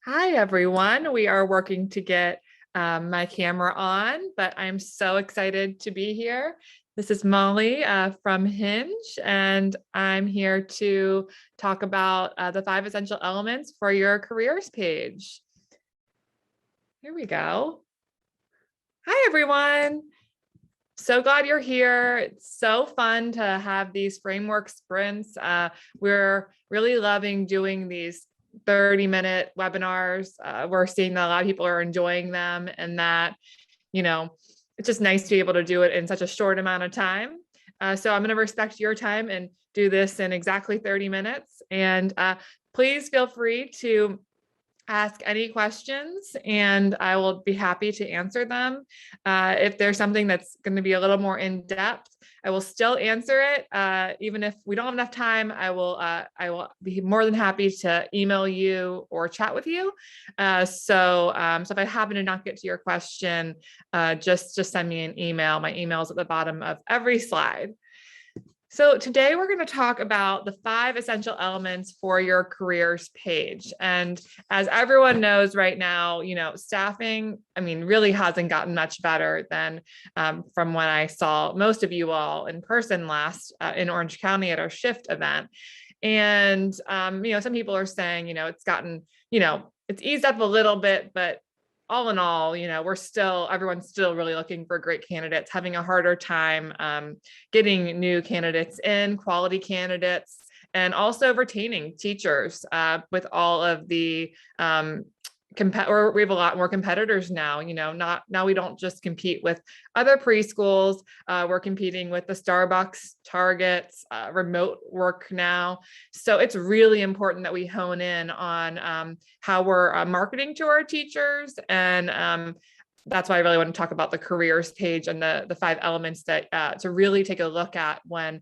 Hi, everyone. We are working to get my camera on, but I'm so excited to be here. This is Molly from Hinge, and I'm here to talk about the 5 essential elements for your careers page. Here we go. Hi, everyone. So glad you're here. It's so fun to have these framework sprints. We're really loving doing these 30-minute webinars. We're seeing that a lot of people are enjoying them and that, you know, it's just nice to be able to do it in such a short amount of time. So I'm going to respect your time and do this in exactly 30 minutes. And please feel free to ask any questions and I will be happy to answer them. If there's something that's going to be a little more in depth, I will still answer it. Even if we don't have enough time, I will be more than happy to email you or chat with you. So if I happen to not get to your question, just send me an email. My email is at the bottom of every slide. So today we're going to talk about the 5 essential elements for your careers page. And as everyone knows right now, staffing, really hasn't gotten much better than from when I saw most of you all in person last in Orange County at our shift event. And, some people are saying, it's gotten, it's eased up a little bit, but all in all, everyone's still really looking for great candidates, having a harder time getting new candidates in, quality candidates, and also retaining teachers with all of the we have a lot more competitors now. Now we don't just compete with other preschools. We're competing with the Starbucks, Targets, remote work now. So it's really important that we hone in on how we're marketing to our teachers. And that's why I really want to talk about the careers page and the 5 elements that to really take a look at when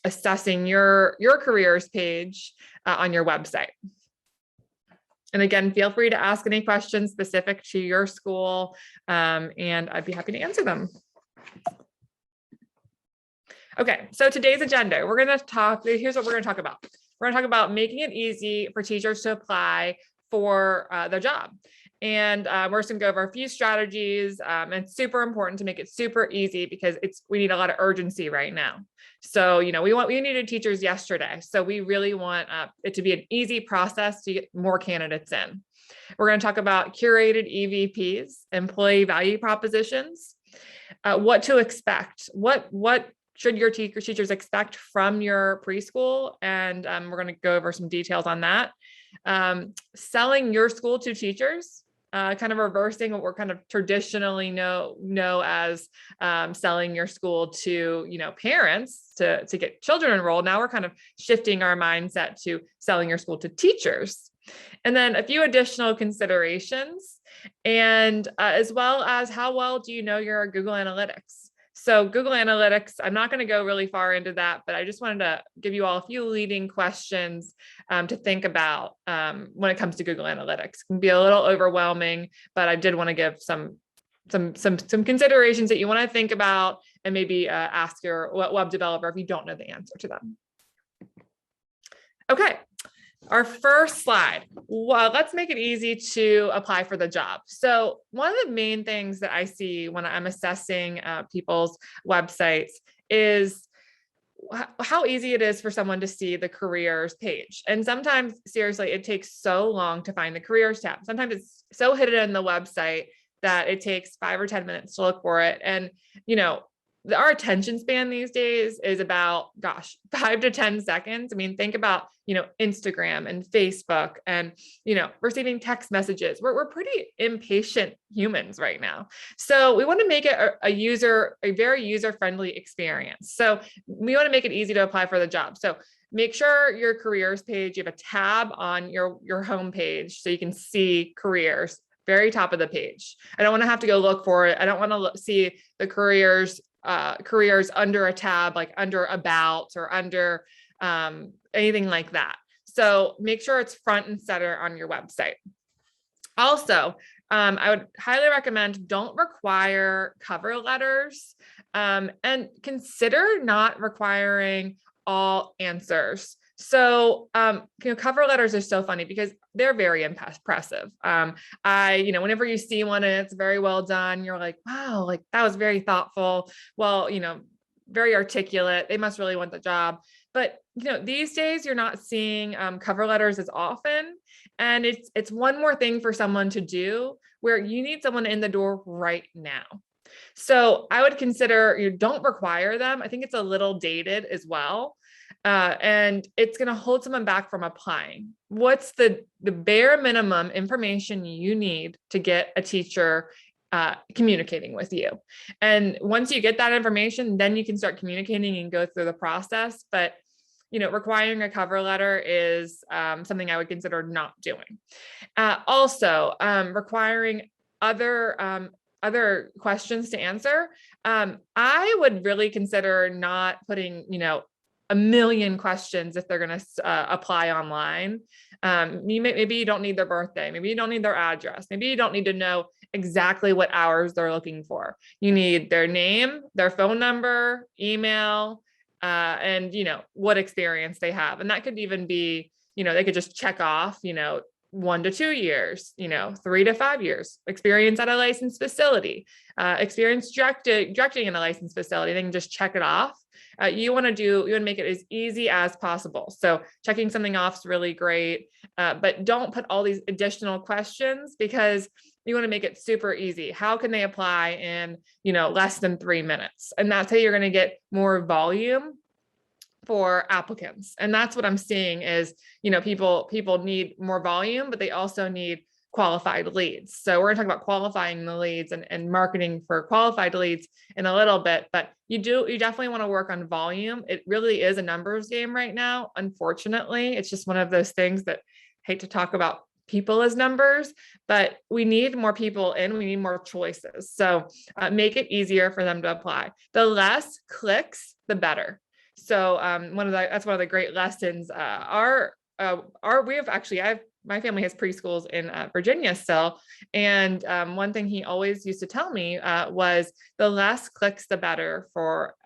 assessing your careers page on your website. And again, feel free to ask any questions specific to your school, and I'd be happy to answer them. Okay, so today's agenda, here's what we're going to talk about. We're going to talk about making it easy for teachers to apply for their job. And we're just going to go over a few strategies. And it's super important to make it super easy because we need a lot of urgency right now. So, we needed teachers yesterday. So we really want it to be an easy process to get more candidates in. We're going to talk about curated EVPs, employee value propositions, what to expect, what should your teachers expect from your preschool? And we're going to go over some details on that. Selling your school to teachers. Kind of reversing what we're kind of traditionally know as selling your school to parents to get children enrolled. Now we're kind of shifting our mindset to selling your school to teachers, and then a few additional considerations, and as well as how well do you know your Google Analytics. So Google Analytics, I'm not going to go really far into that, but I just wanted to give you all a few leading questions to think about when it comes to Google Analytics. It can be a little overwhelming, but I did want to give some considerations that you want to think about and maybe ask your web developer if you don't know the answer to them. Okay. Our first slide. Well, let's make it easy to apply for the job. So one of the main things that I see when I'm assessing people's websites is how easy it is for someone to see the careers page. And sometimes, seriously, it takes so long to find the careers tab. Sometimes it's so hidden in the website that it takes 5 or 10 minutes to look for it. And, our attention span these days is about, 5 to 10 seconds. Think about, Instagram and Facebook and, receiving text messages. We're pretty impatient humans right now. So we want to make it a very user-friendly experience. So we want to make it easy to apply for the job. So make sure your careers page, you have a tab on your home page so you can see careers, very top of the page. I don't want to have to go look for it. I don't want to see the careers under a tab, like under about or under anything like that. So make sure it's front and center on your website. Also, I would highly recommend don't require cover letters and consider not requiring all answers. So, cover letters are so funny because they're very impressive. Whenever you see one and it's very well done, you're like, wow, like that was very thoughtful. Well, very articulate. They must really want the job. But, these days you're not seeing cover letters as often. And it's one more thing for someone to do where you need someone in the door right now. So I would consider you don't require them. I think it's a little dated as well. And it's going to hold someone back from applying. What's the bare minimum information you need to get a teacher communicating with you? And once you get that information, then you can start communicating and go through the process. But requiring a cover letter is something I would consider not doing. Also, requiring other questions to answer. I would really consider not putting, a million questions if they're going to apply online. Maybe you don't need their birthday. Maybe you don't need their address. Maybe you don't need to know exactly what hours they're looking for. You need their name, their phone number, email, and what experience they have. And that could even be, they could just check off, 1 to 2 years, 3 to 5 years, experience at a licensed facility, experience directing in a licensed facility. They can just check it off. You want to make it as easy as possible. So checking something off is really great, but don't put all these additional questions because you want to make it super easy. How can they apply in, less than 3 minutes? And that's how you're going to get more volume for applicants. And that's what I'm seeing is, people need more volume, but they also need qualified leads. So we're gonna talk about qualifying the leads and marketing for qualified leads in a little bit, but you definitely want to work on volume. It really is a numbers game right now. Unfortunately, it's just one of those things that I hate to talk about people as numbers, but we need more people in, we need more choices. So make it easier for them to apply. The less clicks, the better. So that's one of the great lessons. My family has preschools in Virginia still. And one thing he always used to tell me was the less clicks, the better for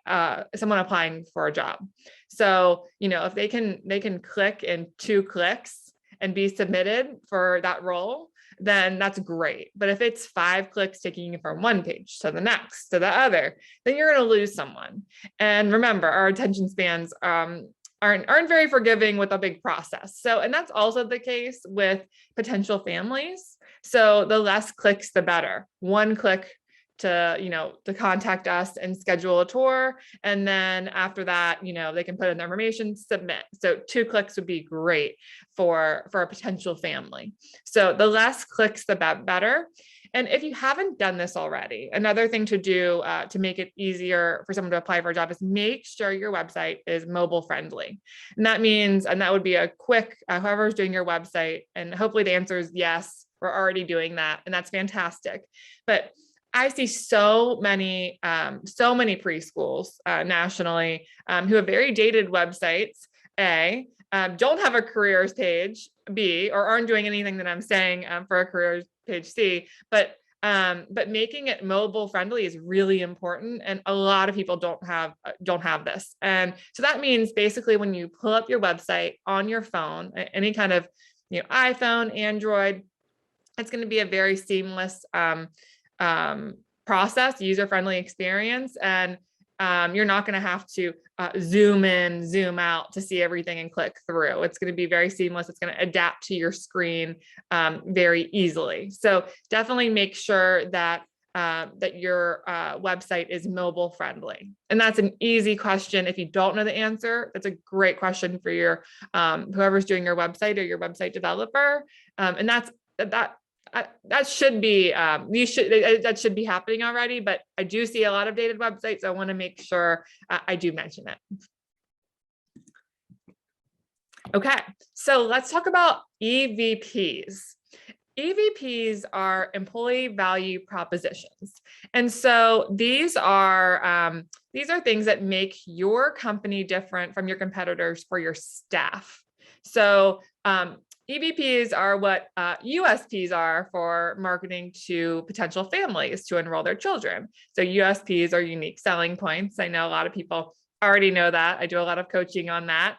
someone applying for a job. So, if they can click in 2 clicks and be submitted for that role, then that's great. But if it's 5 clicks taking you from one page to the next, to the other, then you're going to lose someone. And remember, our attention spans aren't very forgiving with a big process. So, and that's also the case with potential families. So the less clicks, the better. 1 click to contact us and schedule a tour. And then after that, they can put in their information, submit. So 2 clicks would be great for a potential family. So the less clicks, the better. And if you haven't done this already, another thing to do to make it easier for someone to apply for a job is make sure your website is mobile friendly. And that means, and that would be a quick, whoever's doing your website, and hopefully the answer is yes, we're already doing that. And that's fantastic. But I see so many preschools nationally who have very dated websites, A, don't have a careers page, B, or aren't doing anything that I'm saying for a careers page, C, but making it mobile friendly is really important. And a lot of people don't have this. And so that means basically when you pull up your website on your phone, any kind of, iPhone, Android, it's going to be a very seamless process, user-friendly experience. And you're not going to have to zoom in, zoom out to see everything and click through. It's going to be very seamless. It's going to adapt to your screen very easily. So definitely make sure that your website is mobile friendly. And that's an easy question. If you don't know the answer, that's a great question for your whoever's doing your website or your website developer. And that should be that should be happening already, but I do see a lot of dated websites. So I want to make sure I do mention it. Okay, so let's talk about EVPs. EVPs are employee value propositions. And so these are things that make your company different from your competitors for your staff. So EVPs are what USPs are for marketing to potential families to enroll their children. So USPs are unique selling points. I know a lot of people already know that. I do a lot of coaching on that.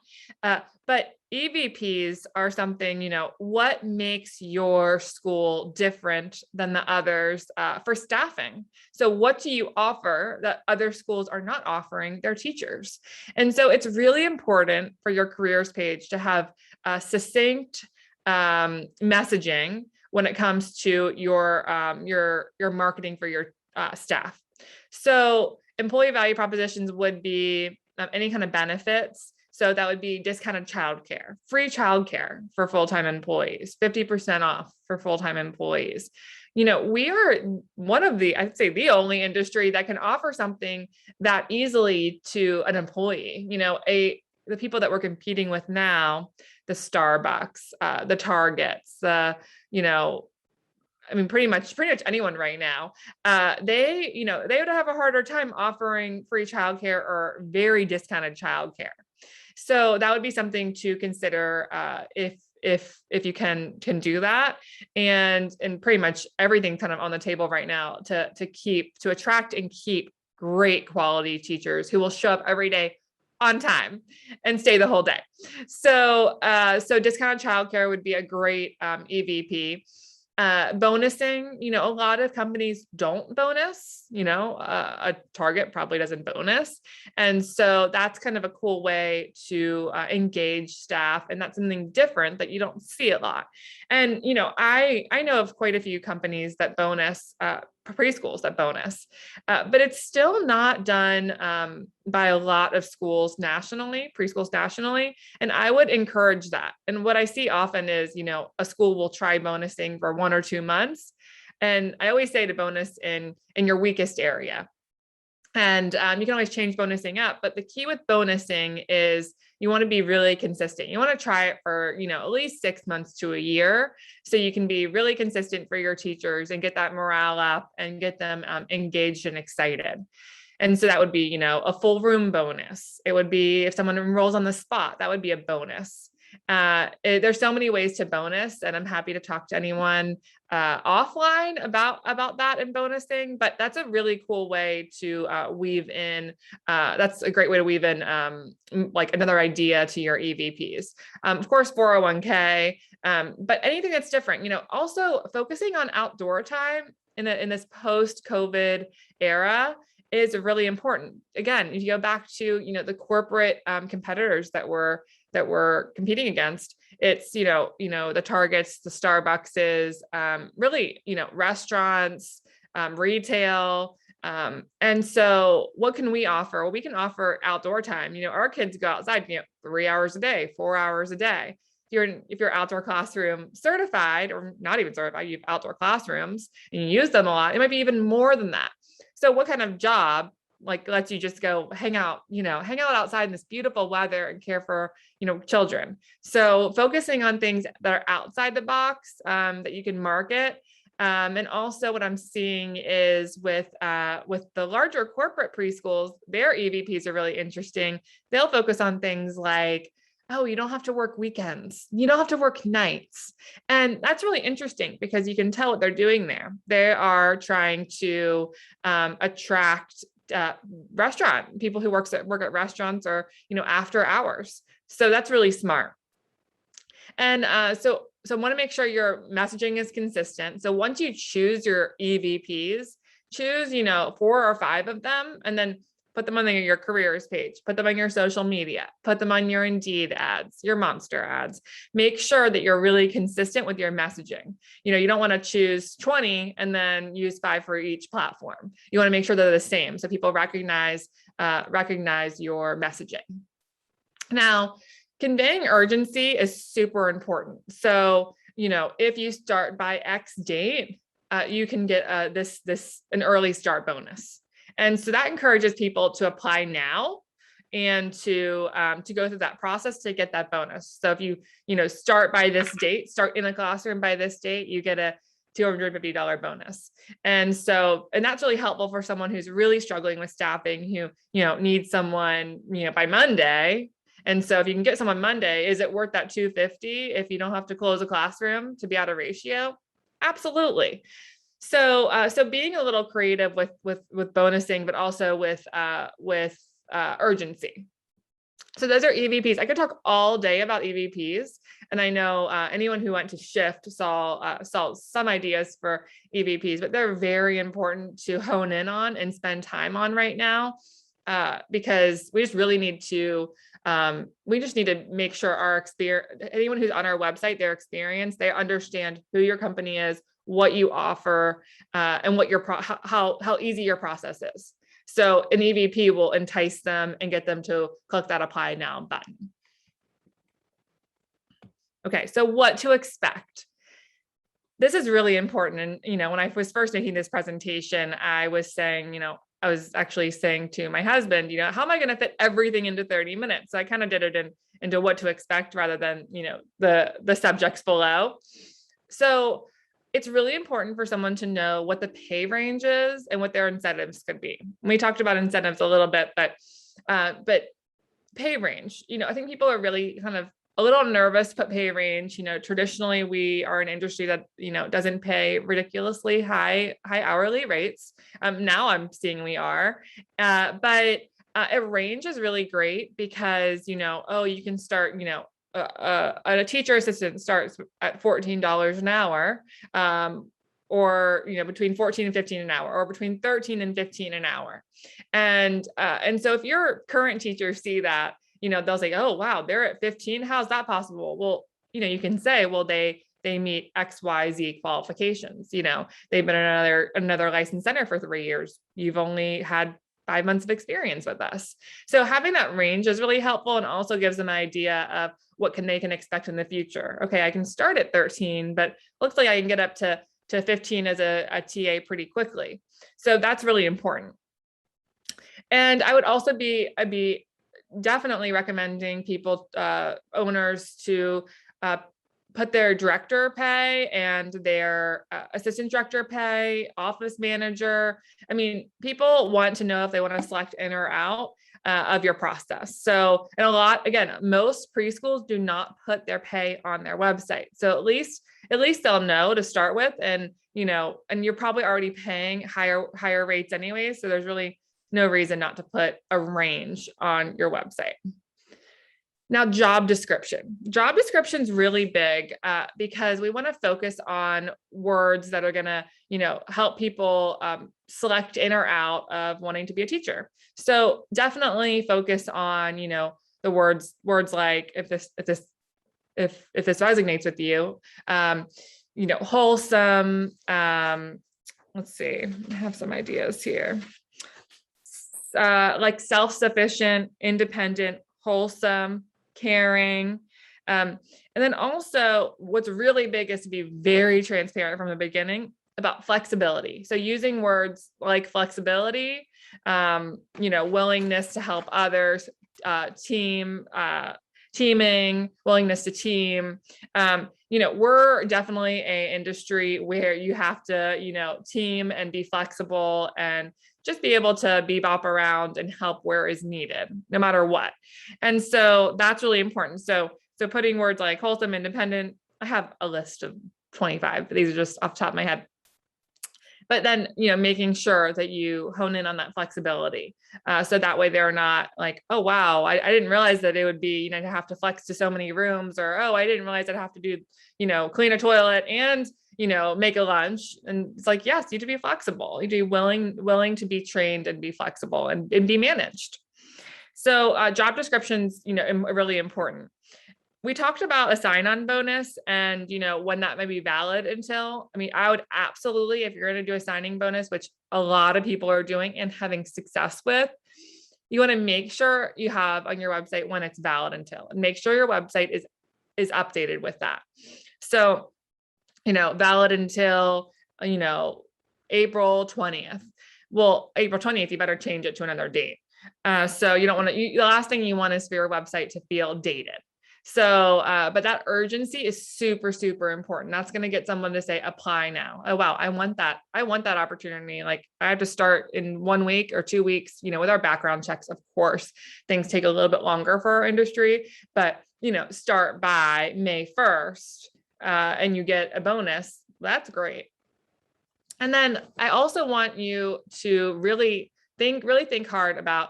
But EVPs are something, what makes your school different than the others for staffing? So what do you offer that other schools are not offering their teachers? And so it's really important for your careers page to have succinct messaging when it comes to your marketing for your staff. So employee value propositions would be any kind of benefits. So that would be discounted childcare, free childcare for full-time employees, 50% off for full-time employees. We are one of I'd say the only industry that can offer something that easily to an employee. The people that we're competing with now, the Starbucks, the Targets, pretty much anyone right now, they would have a harder time offering free childcare or very discounted childcare. So that would be something to consider if you can do that, and pretty much everything kind of on the table right now to attract and keep great quality teachers who will show up every day on time and stay the whole day. So discounted childcare would be a great EVP. Bonusing, a lot of companies don't bonus, a Target probably doesn't bonus. And so that's kind of a cool way to engage staff. And that's something different that you don't see a lot. And, I know of quite a few companies that bonus, preschools that bonus, but it's still not done by a lot of schools nationally, preschools nationally. And I would encourage that. And what I see often is, a school will try bonusing for 1 or 2 months. And I always say to bonus in your weakest area. And you can always change bonusing up, but the key with bonusing is you want to be really consistent. You want to try it for, at least 6 months to a year, so you can be really consistent for your teachers and get that morale up and get them engaged and excited. And so that would be, a full room bonus. It would be if someone enrolls on the spot, that would be a bonus. There's so many ways to bonus, and I'm happy to talk to anyone offline about that and bonusing, but that's a really cool way to weave in. That's a great way to weave in like another idea to your EVPs. Of course, 401k, but anything that's different, also focusing on outdoor time in this post-COVID era is really important. Again, if you go back to, the corporate competitors that we're competing against, it's, the Targets, the Starbuckses, really, restaurants, retail. And so what can we offer? Well, we can offer outdoor time. Our kids go outside, 3 hours a day, 4 hours a day. If you're outdoor classroom certified, or not even certified, you have outdoor classrooms and you use them a lot, it might be even more than that. So what kind of job lets you just go hang out outside in this beautiful weather and care for, children? So focusing on things that are outside the box that you can market. And also what I'm seeing is with the larger corporate preschools, their EVPs are really interesting. They'll focus on things like, oh, you don't have to work weekends. You don't have to work nights. And that's really interesting because you can tell what they're doing there. They are trying to attract restaurant people who work at restaurants or, after hours. So that's really smart. And so I want to make sure your messaging is consistent. So once you choose your EVPs, choose, 4 or 5 of them, and then put them on your careers page, put them on your social media, put them on your Indeed ads, your Monster ads. Make sure that you're really consistent with your messaging. You don't want to choose 20 and then use 5 for each platform. You want to make sure they're the same, so people recognize your messaging. Now, conveying urgency is super important. So, if you start by X date, you can get an early start bonus. And so that encourages people to apply now and to go through that process to get that bonus. So if you start by this date, start in the classroom by this date, you get a $250 bonus. And that's really helpful for someone who's really struggling with staffing, who, needs someone, by Monday. And so if you can get someone Monday, is it worth that $250 if you don't have to close a classroom to be out of ratio? Absolutely. So being a little creative with bonusing, but also with urgency. So those are EVPs. I could talk all day about EVPs, and I know anyone who went to Shift saw some ideas for EVPs, but they're very important to hone in on and spend time on right now, because we just really need to make sure anyone who's on our website, their experience, they understand who your company is, what you offer, and what how easy your process is. So an EVP will entice them and get them to click that apply now button. Okay, so what to expect? This is really important. And, when I was first making this presentation, I was saying, I was actually saying to my husband, how am I going to fit everything into 30 minutes? So I kind of did it into what to expect rather than, the subjects below. So it's really important for someone to know what the pay range is and what their incentives could be. We talked about incentives a little bit, but pay range, I think people are really kind of a little nervous to put pay range. Traditionally we are an industry that, doesn't pay ridiculously high hourly rates. Now I'm seeing we are, but a range is really great because, you can start, a teacher assistant starts at $14 an hour, or, between 14 and 15 an hour, or between 13 and 15 an hour. And so if your current teachers see that, they'll say, oh, wow, they're at 15. How's that possible? Well, you can say, well, they meet XYZ qualifications. They've been another licensed center for 3 years. You've only had 5 months of experience with us. So having that range is really helpful and also gives them an idea of what they can expect in the future. Okay, I can start at 13, but looks like I can get up to 15 as a TA pretty quickly. So that's really important. And I would also I'd be definitely recommending people, owners, to put their director pay and their assistant director pay, office manager. I mean, people want to know if they want to select in or out of your process. So, and most preschools do not put their pay on their website. So at least they'll know to start with, and, and you're probably already paying higher rates anyway. So there's really no reason not to put a range on your website. Now, job description. Job description is really big because we want to focus on words that are going to, help people select in or out of wanting to be a teacher. So definitely focus on, the words like if this resonates with you, wholesome. Let's see, I have some ideas here. Like self-sufficient, independent, wholesome, caring. And then also what's really big is to be very transparent from the beginning about flexibility. So using words like flexibility, willingness to help others, teaming, willingness to team. We're definitely an industry where you have to, team and be flexible and just be able to bebop around and help where is needed, no matter what. And so that's really important. So putting words like wholesome, independent, I have a list of 25, but these are just off the top of my head. But then, making sure that you hone in on that flexibility. So that way they're not like, oh, wow, I didn't realize that it would be, to have to flex to so many rooms, or, oh, I didn't realize I'd have to do, clean a toilet and, make a lunch. And it's like, yes, you need to be flexible. You need to be willing to be trained and be flexible and be managed. So job descriptions, are really important. We talked about a sign-on bonus and, when that may be valid until. I would absolutely, if you're going to do a signing bonus, which a lot of people are doing and having success with, you want to make sure you have on your website when it's valid until, and make sure your website is updated with that. So, valid until, April 20th. Well, April 20th, you better change it to another date. So you don't want to, the last thing you want is for your website to feel dated. So, but that urgency is super, super important. That's going to get someone to say, apply now. Oh, wow. I want that opportunity. Like I have to start in 1 week or 2 weeks, with our background checks. Of course, things take a little bit longer for our industry, but, start by May 1st, and you get a bonus. That's great. And then I also want you to really think hard about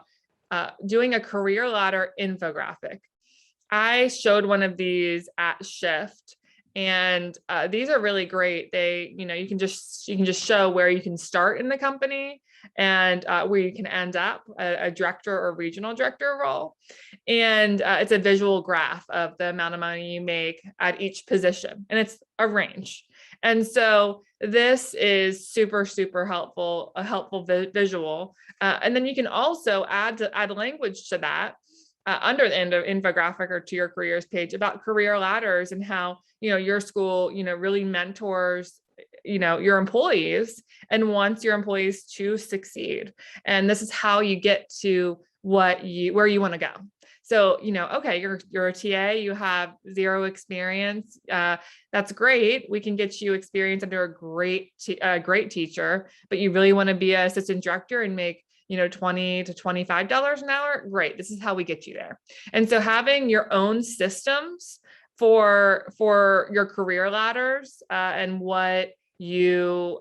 doing a career ladder infographic. I showed one of these at Shift, and these are really great. They, you can just show where you can start in the company and where you can end up, a director or regional director role. And it's a visual graph of the amount of money you make at each position, and it's a range. And so this is super, super helpful, a helpful visual. And then you can also add language to that under the infographic or to your careers page about career ladders and how, your school, really mentors, your employees and wants your employees to succeed. And this is how you get to where you want to go. So, okay, you're a TA, you have zero experience. That's great. We can get you experience under a great teacher, but you really want to be an assistant director and make $20 to $25 an hour. Great. This is how we get you there. And so having your own systems for your career ladders and what your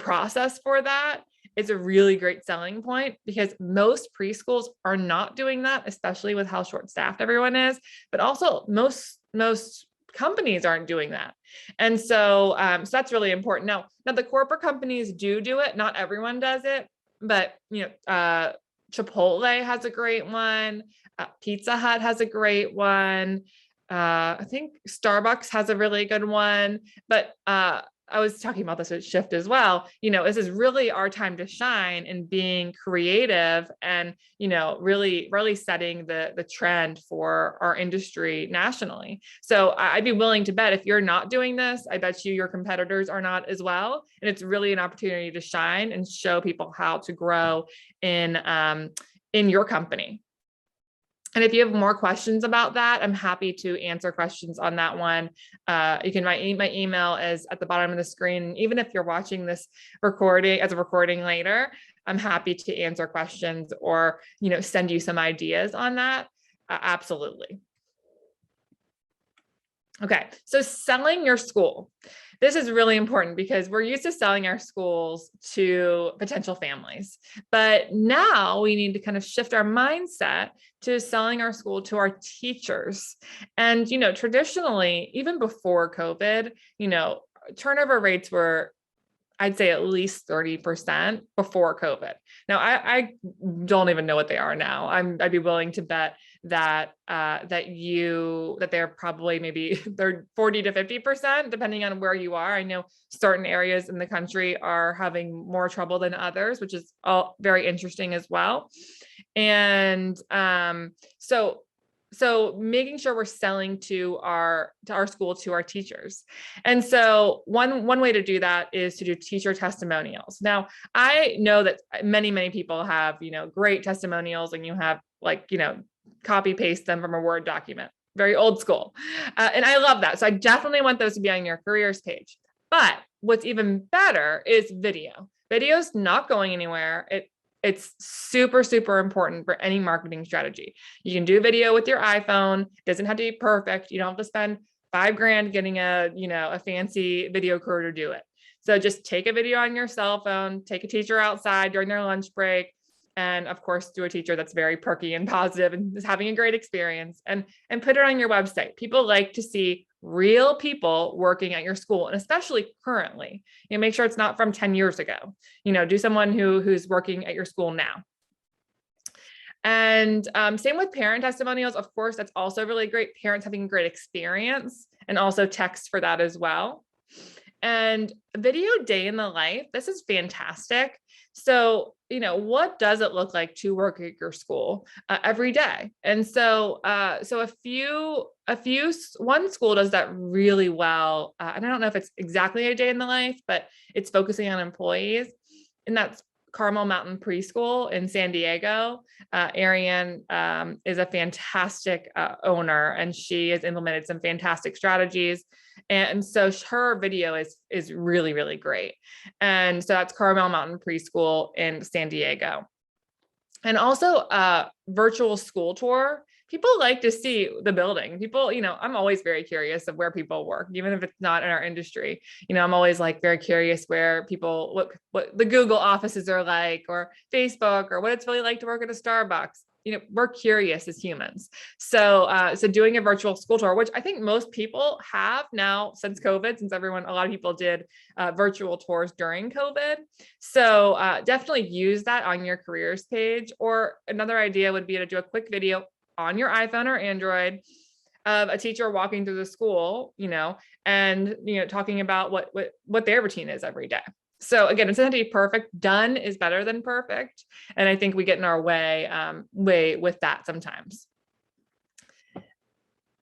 process for that is a really great selling point, because most preschools are not doing that, especially with how short staffed everyone is, but also most companies aren't doing that. And so, so that's really important. Now the corporate companies do it. Not everyone does it, but Chipotle has a great one. Pizza Hut has a great one. I think Starbucks has a really good one, but I was talking about this at Shift as well. This is really our time to shine in being creative and, really, really setting the trend for our industry nationally. So I'd be willing to bet if you're not doing this, I bet your competitors are not as well. And it's really an opportunity to shine and show people how to grow in your company. And if you have more questions about that, I'm happy to answer questions on that one. You can, my email is at the bottom of the screen. Even if you're watching this recording as a recording later, I'm happy to answer questions or, send you some ideas on that. Absolutely. Okay, so selling your school. This is really important because we're used to selling our schools to potential families, but now we need to kind of shift our mindset to selling our school to our teachers. And, traditionally, even before COVID, turnover rates were, I'd say, at least 30% before COVID. Now, I don't even know what they are now. I'd be willing to bet that they're probably maybe they're 40 to 50%, depending on where you are. I know certain areas in the country are having more trouble than others, which is all very interesting as well. And so making sure we're selling to our school, to our teachers. And so one way to do that is to do teacher testimonials. Now, I know that many people have, great testimonials, and you have copy paste them from a Word document, very old school. And I love that. So I definitely want those to be on your careers page. But what's even better is video. Video's not going anywhere. It's super, super important for any marketing strategy. You can do video with your iPhone. It doesn't have to be perfect. You don't have to spend $5,000 getting a fancy video crew to do it. So just take a video on your cell phone, take a teacher outside during their lunch break, and of course, do a teacher that's very perky and positive and is having a great experience, and put it on your website. People like to see real people working at your school, and especially currently. Make sure it's not from 10 years ago. Do someone who's working at your school now. And same with parent testimonials. Of course, that's also really great. Parents having a great experience, and also text for that as well. And video day in the life. This is fantastic. So, what does it look like to work at your school every day? And so, one school does that really well. And I don't know if it's exactly a day in the life, but it's focusing on employees, and that's Carmel Mountain Preschool in San Diego. Ariane is a fantastic owner, and she has implemented some fantastic strategies. And so her video is really, really great. And so that's Carmel Mountain Preschool in San Diego. And also virtual school tour. people like to see the building. People, I'm always very curious of where people work, even if it's not in our industry. I'm always like very curious where people, what the Google offices are like, or Facebook, or what it's really like to work at a Starbucks. We're curious as humans. So doing a virtual school tour, which I think most people have now since COVID, since a lot of people did virtual tours during COVID. So definitely use that on your careers page. Or another idea would be to do a quick video on your iPhone or Android of a teacher walking through the school, and, talking about what their routine is every day. So again, it doesn't have to be perfect. Done is better than perfect. And I think we get in our way with that sometimes.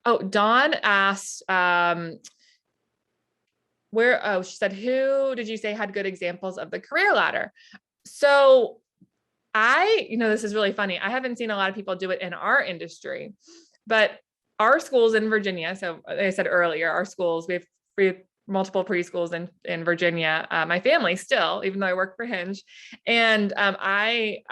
Oh, Dawn asked, she said, who did you say had good examples of the career ladder? So this is really funny. I haven't seen a lot of people do it in our industry, but our schools in Virginia. So like I said earlier, our schools, we have multiple preschools in Virginia. My family still, even though I work for Hinge, and I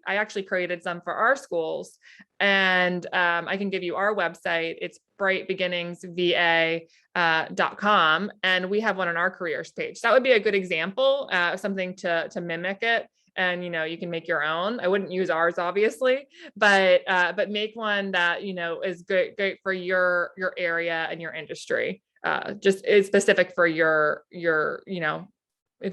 actually created some for our schools, and I can give you our website. It's brightbeginningsva.com, and we have one on our careers page. That would be a good example, something to mimic it. And, you can make your own. I wouldn't use ours, obviously, but make one that, is great for your area and your industry. Just is specific for your, in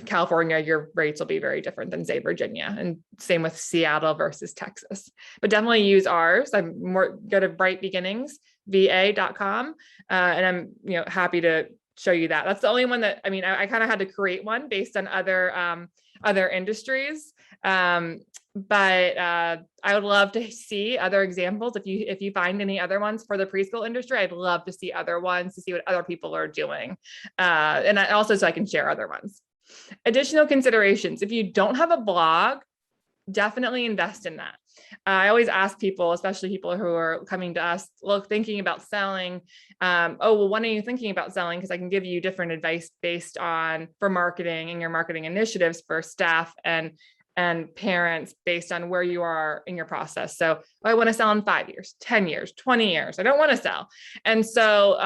California, your rates will be very different than, say, Virginia, and same with Seattle versus Texas. But definitely use ours. Go to brightbeginningsva.com, and I'm happy to show you that. That's the only one that I kind of had to create one based on other industries. But I would love to see other examples. If you find any other ones for the preschool industry, I'd love to see other ones, to see what other people are doing. And also so I can share other ones. Additional considerations. If you don't have a blog, definitely invest in that. I always ask people, especially people who are coming to us, thinking about selling. When are you thinking about selling? Because I can give you different advice based on for marketing and your marketing initiatives for staff and parents based on where you are in your process. So I want to sell in 5 years, 10 years, 20 years. I don't want to sell. And so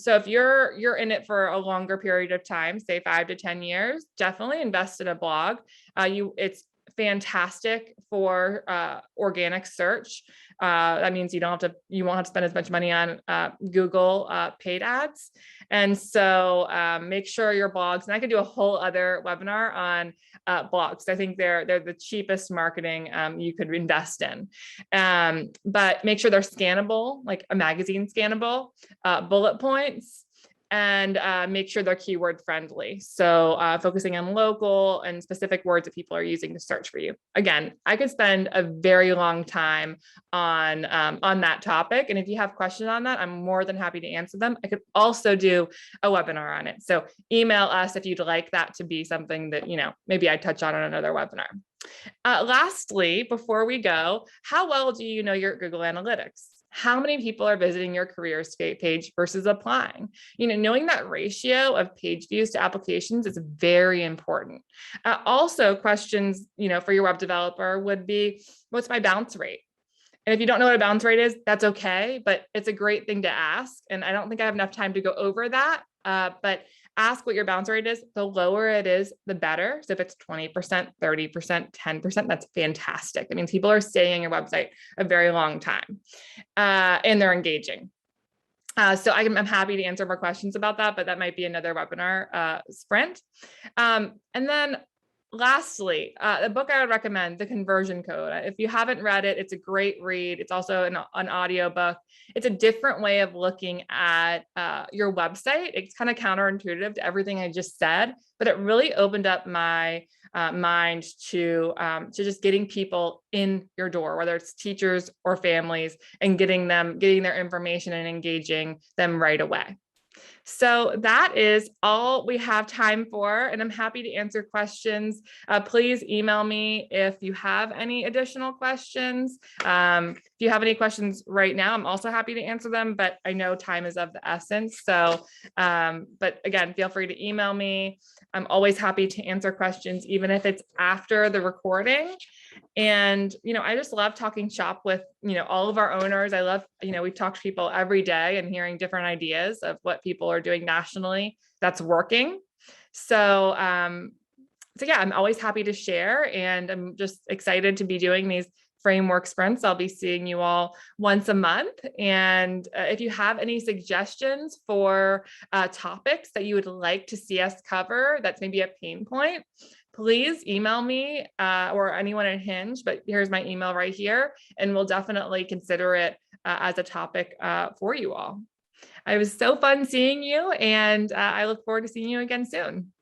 if you're in it for a longer period of time, say 5 to 10 years, definitely invest in a blog. It's fantastic for organic search. That means you won't have to spend as much money on Google paid ads. And so make sure your blogs, and I could do a whole other webinar on blogs. I think they're the cheapest marketing you could invest in. But make sure they're scannable, like a magazine scannable, bullet points, and make sure they're keyword friendly. So focusing on local and specific words that people are using to search for you. Again, I could spend a very long time on that topic. And if you have questions on that, I'm more than happy to answer them. I could also do a webinar on it. So email us if you'd like that to be something that, maybe I touch on another webinar. Lastly, before we go, how well do you know your Google Analytics? How many people are visiting your careers page versus applying? Knowing that ratio of page views to applications is very important. Also, questions, for your web developer would be, what's my bounce rate? And if you don't know what a bounce rate is, that's okay, but it's a great thing to ask. And I don't think I have enough time to go over that, but ask what your bounce rate is. The lower it is, the better. So if it's 20%, 30%, 10%, that's fantastic. That means people are staying on your website a very long time, and they're engaging. So I'm happy to answer more questions about that, but that might be another webinar sprint. And then lastly, the book I would recommend, The Conversion Code. If you haven't read it, it's a great read. It's also an audio book. It's a different way of looking at your website. It's kind of counterintuitive to everything I just said, but it really opened up my mind to just getting people in your door, whether it's teachers or families, and getting their information and engaging them right away. So that is all we have time for, and I'm happy to answer questions. Please email me if you have any additional questions. If you have any questions right now, I'm also happy to answer them, but I know time is of the essence. So, but again, feel free to email me. I'm always happy to answer questions, even if it's after the recording. And, I just love talking shop with all of our owners. I love, we talk to people every day and hearing different ideas of what people are doing nationally that's working. So, so yeah, I'm always happy to share, and I'm just excited to be doing these framework sprints. I'll be seeing you all once a month. And if you have any suggestions for topics that you would like to see us cover, that's maybe a pain point, please email me or anyone at Hinge, but here's my email right here, and we'll definitely consider it as a topic for you all. It was so fun seeing you, and I look forward to seeing you again soon.